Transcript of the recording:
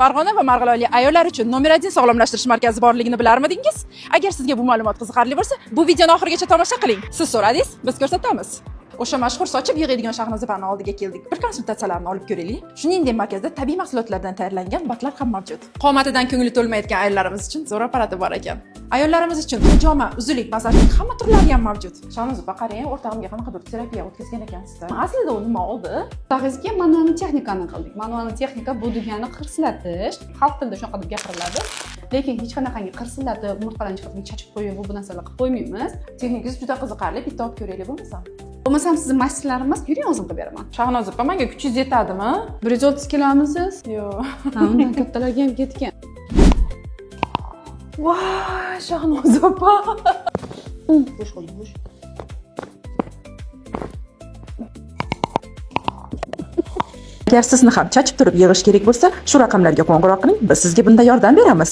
Farg'ona va Marg'ilonlik ayollar uchun nomer 1 sog'lomlashtirish markazi borligini bilarmidingiz? Agar sizga bu ma'lumot qiziqarli bo'lsa, bu videoni oxirigacha tomosha qiling. Siz so'radingiz, biz ko'rsatamiz. O'sha mashhur sochib yig'iydigan Shahnozapani oldiga keldik. Bir konsultatsiyalarni olib ko'raylik. Shuningdek, markazda tabiiy mahsulotlardan tayyorlangan batlar ham mavjud. Qomatidan ko'ngli to'lmayotgan ayollarimiz uchun zo'r apparati bor ekan. Ayollarimiz uchun hijoma, uzunlik, masajning hamma turlari ham mavjud. Shahnozopa, qarang, o'rtog'imga qanaqadir terapiya o'tkazgan ekansiz-da. Aslida u nima oldi? Tag'izga manualni texnikani qildik. Manualni texnika bu degani qirsilatish. Xalq tilida shunaqa deb gapiriladi. Lekin hech qanaqangi qirsillatib, umurtqalarni chiqarib chachib qo'yib, bu narsalar qilib qo'ymaymiz. Texnikangiz juda qiziqarli, bitta olib ko'raylik bo'lmasa. Bo'lmasam sizni masjidlarimiz, yuring o'zim qilib beraman. Shahnozopa, menga kuchingiz yetadimi? 130 kilomisiz? Yo'q. Ha, undan kattalarga ham ketgan. Voy, Shahnozopa. Bo'sh qo'ying, bo'sh. Agar sizni ham chachib turib yig'ish kerak bo'lsa, shu raqamlarga qo'ng'iroq qiling, biz sizga bunda yordam beramiz.